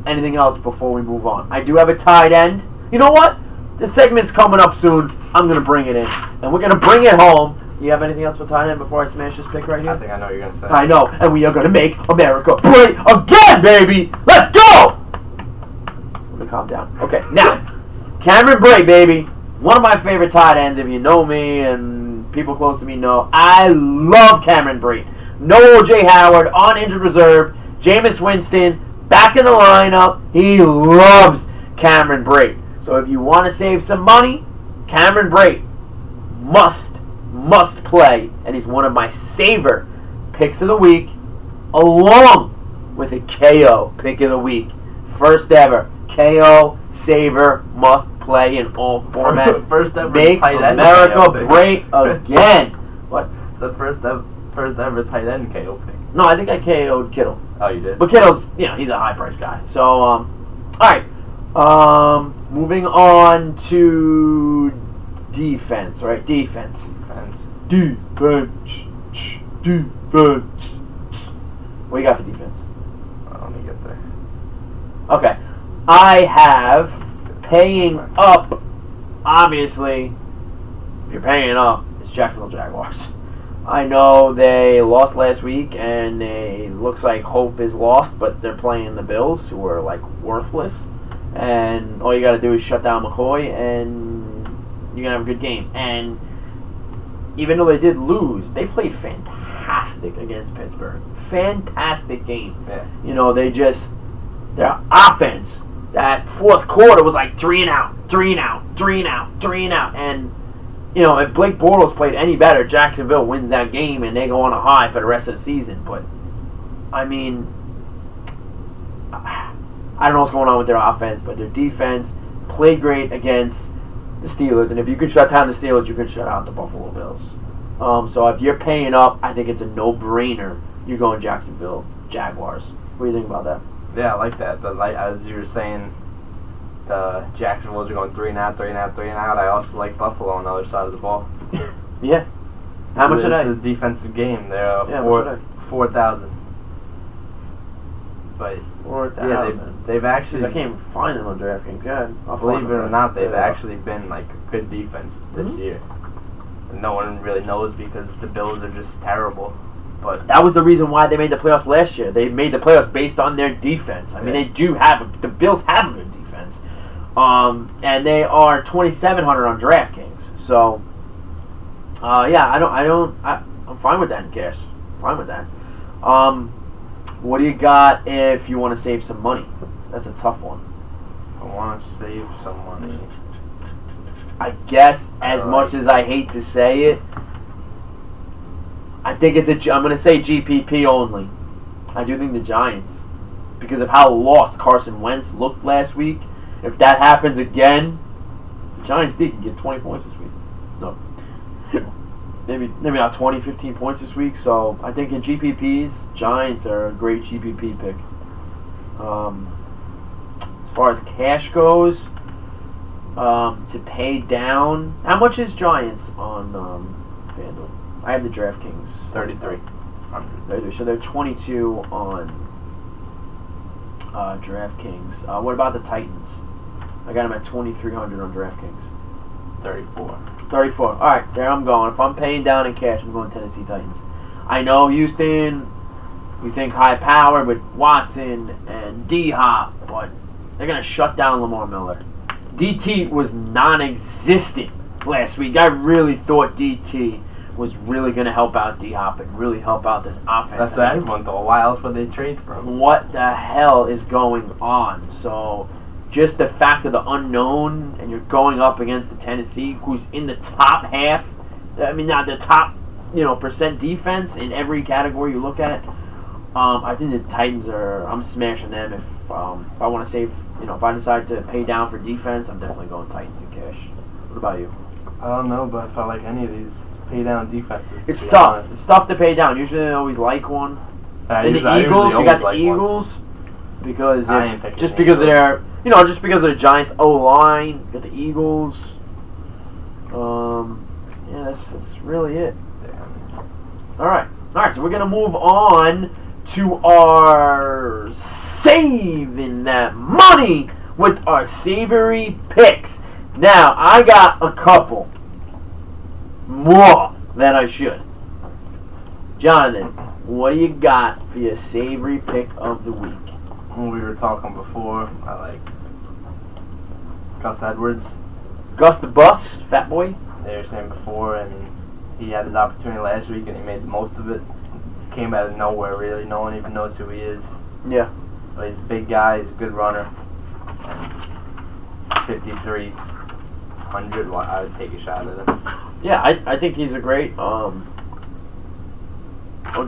Anything else before we move on? I do have a tight end. You know what? This segment's coming up soon. I'm going to bring it in. And we're going to bring it home. You have anything else for tight end before I smash this pick right here? I think I know what you're going to say. I know. And we are going to make America great again, baby. Let's go! Let me calm down. Okay, now, Cameron Brate, baby. One of my favorite tight ends, if you know me and people close to me know. I love Cameron Brate. No O.J. Howard, on injured reserve. Jameis Winston, back in the lineup. He loves Cameron Brate. So if you want to save some money, Cameron Brate must play. And he's one of my savor picks of the week, along with a KO pick of the week. First ever KO savor must play in all formats. First ever Make tight end America KO great again. What? It's the first ever tight end KO pick. No, I think I KO'd Kittle. Oh, you did? But Kittle's, you know, he's a high price guy. So, all right. Moving on to defense, right? Defense. Defense. What do you got for defense? Let me get there. Okay. I have paying up. Obviously, if you're paying up, it's Jacksonville Jaguars. I know they lost last week, and it looks like hope is lost, but they're playing the Bills, who are, like, worthless. And all you got to do is shut down McCoy, and you're going to have a good game. And even though they did lose, they played fantastic against Pittsburgh. Fantastic game. Yeah. You know, their offense, that fourth quarter was like 3 and out. And, you know, if Blake Bortles played any better, Jacksonville wins that game and they go on a high for the rest of the season. But, I mean, I don't know what's going on with their offense, but their defense played great against the Steelers. And if you can shut down the Steelers, you can shut out the Buffalo Bills. So if you're paying up, I think it's a no-brainer. You're going Jacksonville Jaguars. What do you think about that? Yeah, I like that. But like as you were saying, the Jacksonville's are going 3 and out. I also like Buffalo on the other side of the ball. Yeah. How much It's today? a defensive game. They're Yeah, 4,000. But 4,000. they've actually. I can't even find them on DraftKings. God, Believe it or not, they've actually been like a good defense this year. And no one really knows because the Bills are just terrible. But that was the reason why they made the playoffs last year. They made the playoffs based on their defense. I mean, they do have the Bills have a good defense, and they are 2,700 on DraftKings. So, I'm fine with that in cash. Fine with that. What do you got if you want to save some money? That's a tough one. I want to save some money. I guess, as much as I hate to say it, I think I'm going to say GPP only. I do think the Giants, because of how lost Carson Wentz looked last week, if that happens again, the Giants can get 20 points this week. No. Maybe not 20, 15 points this week. So I think in GPPs, Giants are a great GPP pick. As far as cash goes, to pay down, how much is Giants on FanDuel? I have the DraftKings 3,300. So they're 22 on DraftKings. What about the Titans? I got them at 2,300 on DraftKings. 34. All right, there I'm going. If I'm paying down in cash, I'm going Tennessee Titans. I know Houston, we think high power with Watson and D-Hop, but they're going to shut down Lamar Miller. DT was non-existent last week. I really thought DT was really going to help out D-Hop and really help out this offense. That's what everyone thought. Why else would they trade for him? What the hell is going on? So, just the fact of the unknown, and you're going up against the Tennessee, who's in the top half. I mean, not the top, percent defense in every category you look at. I think the Titans I'm smashing them. If I want to save, if I decide to pay down for defense, I'm definitely going Titans in cash. What about you? I don't know, but if I like any of these pay down defenses, it's tough. Honest. It's tough to pay down. Usually I always like one. And the Eagles, you got the Eagles because just because of their, just because of the Giants O line, you got the Eagles. That's really it. All right. So we're gonna move on to our saving that money with our savory picks. Now I got a couple more than I should. Jonathan, what do you got for your savory pick of the week? When we were talking before, I like Gus Edwards. Gus the Bus, fat boy. They were saying before, and he had his opportunity last week, and he made the most of it. Came out of nowhere, really. No one even knows who he is. Yeah. But he's a big guy. He's a good runner. 5,300. Well, I would take a shot at him. Yeah, I think he's a great, a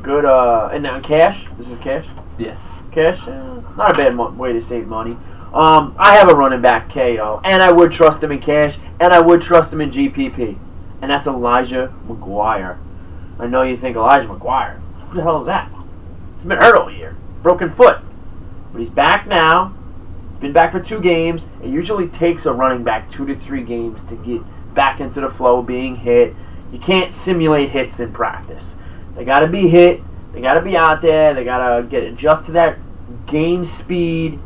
good, and now cash. This is cash. Yeah. Cash, not a bad way to save money. I have a running back KO, and I would trust him in cash, and I would trust him in GPP, and that's Elijah McGuire. I know you think Elijah McGuire. Who the hell is that? He's been hurt all year, broken foot, but he's back now. He's been back for 2 games. It usually takes a running back 2 to 3 games to get back into the flow of being hit. You can't simulate hits in practice. They got to be hit. They got to be out there. They got to adjust to that game speed.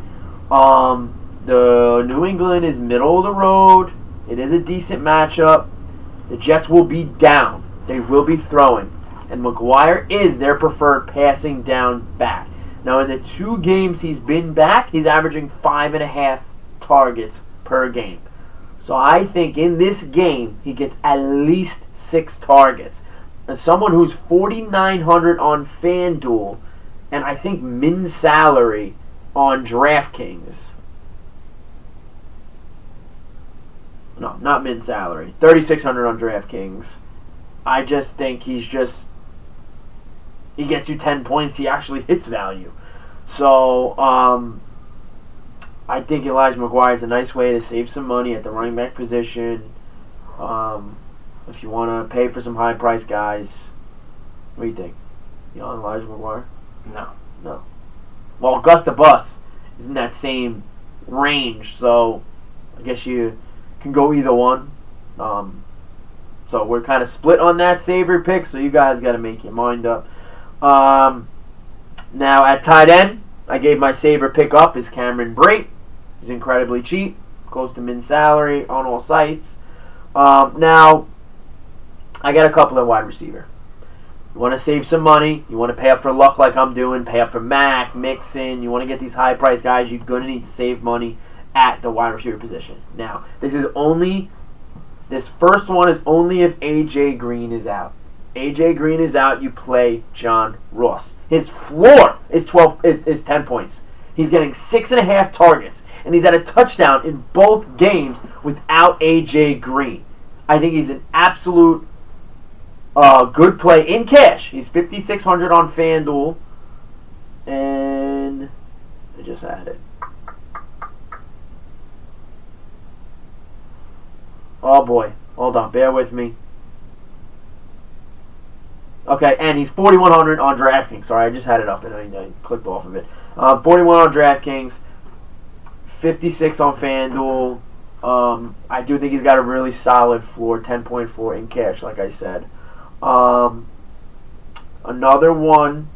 The New England is middle of the road. It is a decent matchup. The Jets will be down. They will be throwing. And McGuire is their preferred passing down back. Now, in the 2 games he's been back, he's averaging 5.5 targets per game. So I think in this game, he gets at least 6 targets. As someone who's 4,900 on FanDuel, and I think min salary on DraftKings. No, not min salary. 3,600 on DraftKings. I just think he gets you 10 points. He actually hits value. So, I think Elijah McGuire is a nice way to save some money at the running back position. If you want to pay for some high-priced guys, what do you think? You on Elijah McGuire? No. Well, Gus the Bus is in that same range, so I guess you can go either one. So we're kind of split on that savory pick, so you guys got to make your mind up. Now at tight end, I gave my saver pick up is Cameron Brate. He's incredibly cheap, close to min salary on all sites. Now, I got a couple of wide receiver. You want to save some money. You want to pay up for Luck like I'm doing. Pay up for Mack, Mixon. You want to get these high-priced guys. You're going to need to save money at the wide receiver position. Now, this first one is only if A.J. Green is out. A.J. Green is out, you play John Ross. His floor is 10 points. He's getting 6.5 targets, and he's had a touchdown in both games without A.J. Green. I think he's an absolute good play in cash. He's $5,600 on FanDuel, and I just had it. Oh boy, hold on, bear with me. Okay, and he's 4,100 on DraftKings. Sorry, I just had it up and I clicked off of it. 41 on DraftKings, 56 on FanDuel. I do think he's got a really solid floor, 10.4 in cash, like I said. Another one,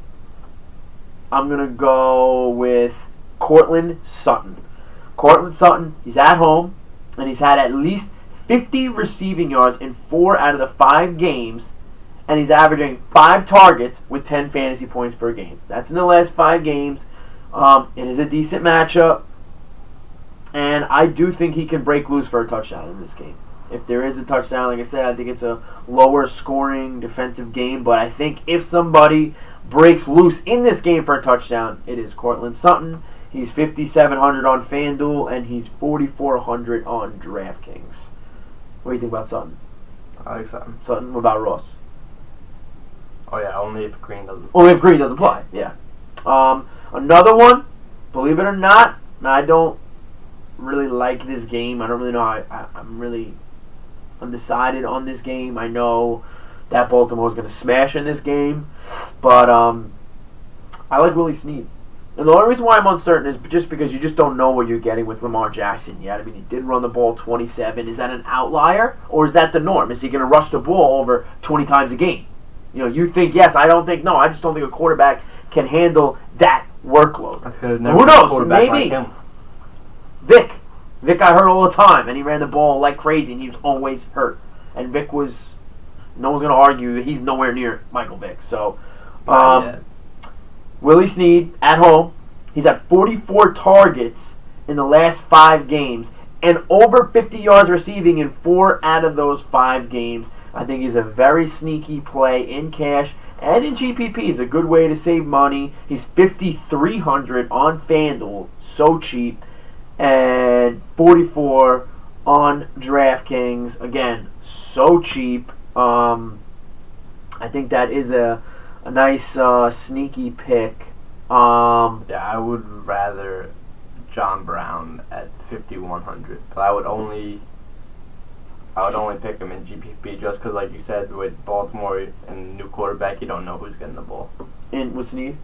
I'm going to go with Courtland Sutton. Courtland Sutton, he's at home, and he's had at least 50 receiving yards in 4 out of the 5 games, and he's averaging 5 targets with 10 fantasy points per game. That's in the last 5 games. It is a decent matchup, and I do think he can break loose for a touchdown in this game. If there is a touchdown, like I said, I think it's a lower scoring defensive game, but I think if somebody breaks loose in this game for a touchdown, it is Courtland Sutton. He's 5,700 on FanDuel, and he's 4,400 on DraftKings. What do you think about Sutton? I like Sutton. Sutton, what about Ross? Oh yeah, only if Green doesn't. Only if Green doesn't play, yeah. Another one, believe it or not, I don't really like this game. I don't really know. I'm really undecided on this game. I know that Baltimore's going to smash in this game, but I like Willie Snead. And the only reason why I'm uncertain is just because you just don't know what you're getting with Lamar Jackson yet. I mean, he did run the ball 27. Is that an outlier, or is that the norm? Is he going to rush the ball over 20 times a game? You know, you think yes, I don't think no. I just don't think a quarterback can handle that workload. That's because who knows? Maybe like him. Vic got hurt all the time, and he ran the ball like crazy, and he was always hurt. And Vic was, no one's going to argue that he's nowhere near Michael Vick. So, Willie Snead at home, he's had 44 targets in the last 5 games, and over 50 yards receiving in 4 out of those 5 games. I think he's a very sneaky play in cash and in GPP. He's a good way to save money. He's 5,300 on FanDuel, so cheap, and 44 on DraftKings. Again, so cheap. I think that is a nice sneaky pick. Yeah, I would rather John Brown at 5,100, but I would only pick him in GPP just because, like you said, with Baltimore and new quarterback, you don't know who's getting the ball. And with Snead?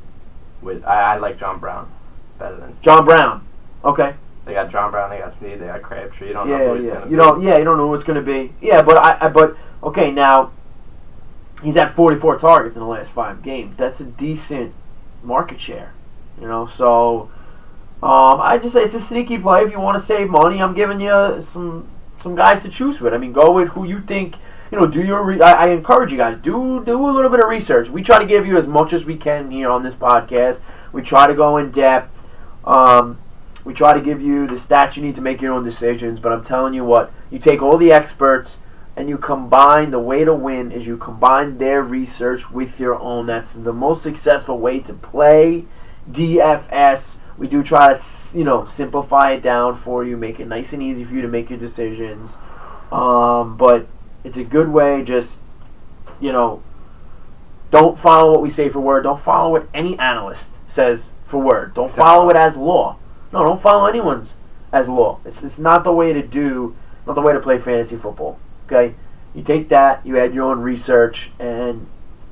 I like John Brown better than Snead. John Brown. Okay. They got John Brown, they got Snead, they got Crabtree. You don't know who he's going to be. You don't know who it's going to be. Yeah, but okay, now he's had 44 targets in the last 5 games. That's a decent market share, you know. So I just say it's a sneaky play if you want to save money. I'm giving you some guys to choose with. I mean, go with who you think. You know, do your. I encourage you guys, do a little bit of research. We try to give you as much as we can here on this podcast. We try to go in depth. We try to give you the stats you need to make your own decisions. But I'm telling you what, you take all the experts and you combine. The way to win is you combine their research with your own. That's the most successful way to play DFS. We do try to, simplify it down for you, make it nice and easy for you to make your decisions. But it's a good way. Just, don't follow what we say for word. Don't follow what any analyst says for word. Don't follow it as law. No, don't follow anyone's as law. It's not the way to do. Not the way to play fantasy football. Okay, you take that, you add your own research, and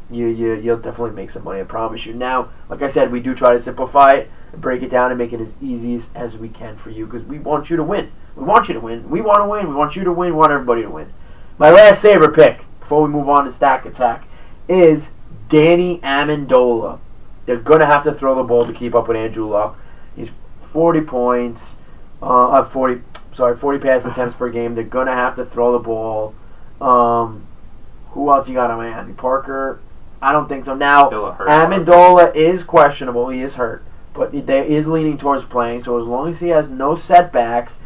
you'll definitely make some money. I promise you. Now, like I said, we do try to simplify it, break it down, and make it as easy as we can for you because we want you to win. We want you to win. We want to win. We want you to win. We want everybody to win. My last saver pick before we move on to Stack Attack is Danny Amendola. They're going to have to throw the ball to keep up with Andrew Luck. He's 40 points, 40 pass attempts per game. They're going to have to throw the ball. Who else you got on Miami? Parker? I don't think so. Now, Amendola is questionable. He is hurt. But he is leaning towards playing. So as long as he has no setbacks,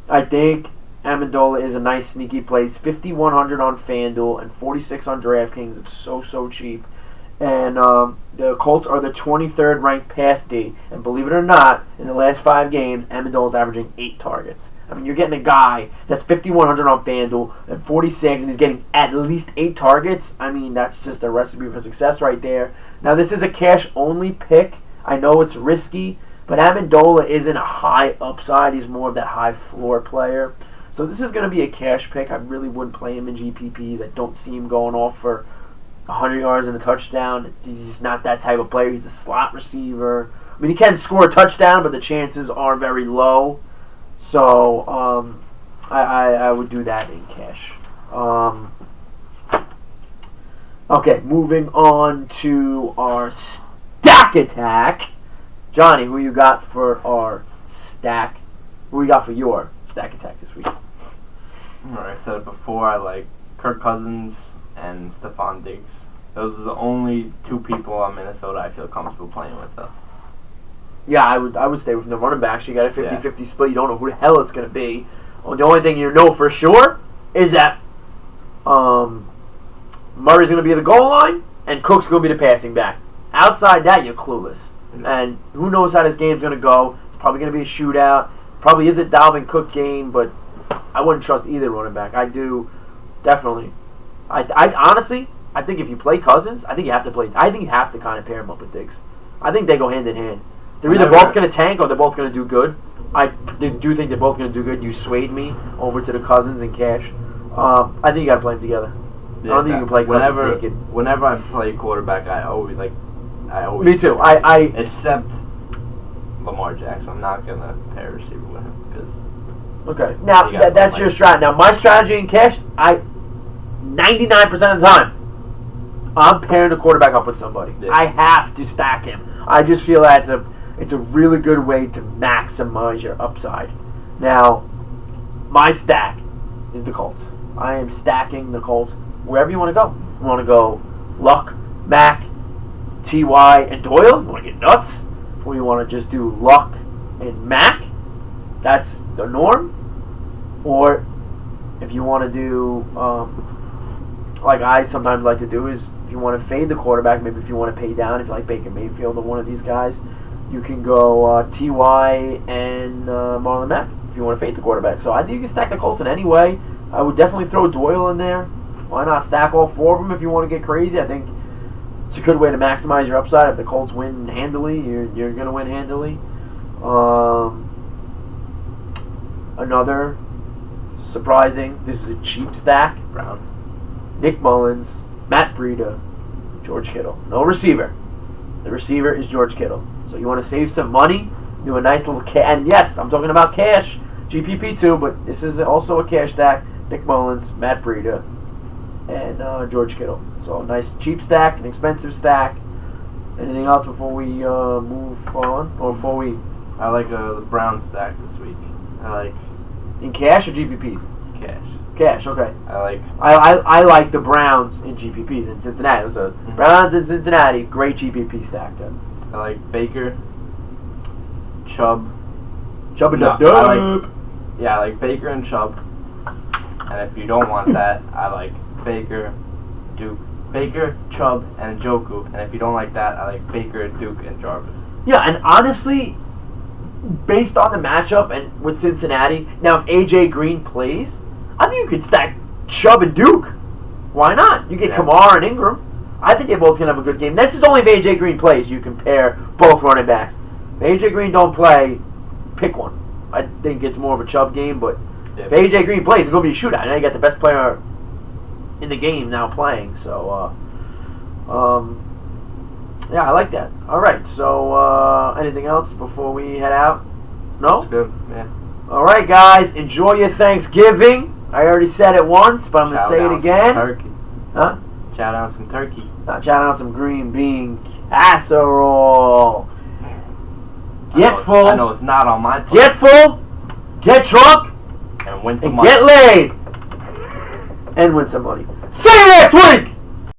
I think Amendola is a nice sneaky play. 5,100 on FanDuel and 46 on DraftKings. It's so cheap. And the Colts are the 23rd ranked pass D. And believe it or not, in the last 5 games, Amendola's averaging 8 targets. I mean, you're getting a guy that's 5,100 on FanDuel and 46, and he's getting at least 8 targets. I mean, that's just a recipe for success right there. Now, this is a cash-only pick. I know it's risky, but Amendola isn't a high upside. He's more of that high floor player. So this is going to be a cash pick. I really wouldn't play him in GPPs. I don't see him going off for 100 yards and a touchdown. He's just not that type of player. He's a slot receiver. I mean, he can score a touchdown, but the chances are very low. So I would do that in cash. Okay, moving on to our stack attack. Johnny, who you got for our stack? Who you got for your stack attack this week? Alright, so before I like Kirk Cousins and Stephon Diggs. Those are the only 2 people on Minnesota I feel comfortable playing with, though. Yeah, I would stay with the running backs. You got a 50-50 split. You don't know who the hell it's going to be. Well, the only thing you know for sure is that Murray's going to be at the goal line and Cook's going to be the passing back. Outside that, you're clueless. And who knows how this game's going to go. It's probably going to be a shootout. Probably is a Dalvin Cook game, but I wouldn't trust either running back. I do, definitely. I honestly, I think if you play Cousins, I think you have to kind of pair him up with Diggs. I think they go hand in hand. They're either both going to tank or they're both going to do good. I do think they're both going to do good. You swayed me over to the Cousins and cash. I think you got to play them together. Yeah, I don't think you can play Cousins naked. Whenever I play quarterback, I always. Me too. Except Lamar Jackson. I'm not going to pair receiver with him because. Okay. Now that's your strat. Now my strategy in cash, 99% of the time, I'm pairing the quarterback up with somebody. Yeah. I have to stack him. I just feel that it's a really good way to maximize your upside. Now, my stack is the Colts. I am stacking the Colts wherever you want to go. You want to go Luck, Mack, T.Y., and Doyle? You want to get nuts? Or you want to just do Luck and Mack? That's the norm. Or if you want to do, like I sometimes like to do, is if you want to fade the quarterback, maybe if you want to pay down, if you like Baker Mayfield or one of these guys, you can go T.Y. and Marlon Mack if you want to fade the quarterback. So I think you can stack the Colts in any way. I would definitely throw Doyle in there. Why not stack all 4 of them if you want to get crazy? I think it's a good way to maximize your upside. If the Colts win handily, you're going to win handily. Another surprising, this is a cheap stack. Browns. Nick Mullins, Matt Breida, George Kittle. No receiver. The receiver is George Kittle. So you want to save some money, do a nice little cash. And yes, I'm talking about cash, GPP too, but this is also a cash stack. Nick Mullins, Matt Breida, and George Kittle. So a nice cheap stack, an expensive stack. Anything else before we move on? Or before we... I like the Browns stack this week. I like... In cash or GPPs? Cash. Cash, okay. I like the Browns in GPPs in Cincinnati. So Browns in Cincinnati, great GPP stack then. I like Baker, Chubb. Chubb and Dub. I like Baker and Chubb. And if you don't want that, I like Baker, Chubb, and Njoku. And if you don't like that, I like Baker, Duke, and Jarvis. Yeah, and honestly, based on the matchup and with Cincinnati, now if AJ Green plays, I think you could stack Chubb and Duke. Why not? You get Kamara and Ingram. I think they both can have a good game. This is only if AJ Green plays. You can pair both running backs. If AJ Green don't play, pick one. I think it's more of a Chubb game, but if AJ Green plays, it's going to be a shootout. Now you got the best player in the game now playing. So, yeah, I like that. All right, so anything else before we head out? No? That's good, yeah. All right, guys, enjoy your Thanksgiving. I already said it once, but I'm going to say it again. Turkey. Huh? Shout out some turkey. Shout out some green bean casserole. Get full. I know it's not on my plate. Get full. Get drunk. And win some And money. get laid. And win some money. See you next week.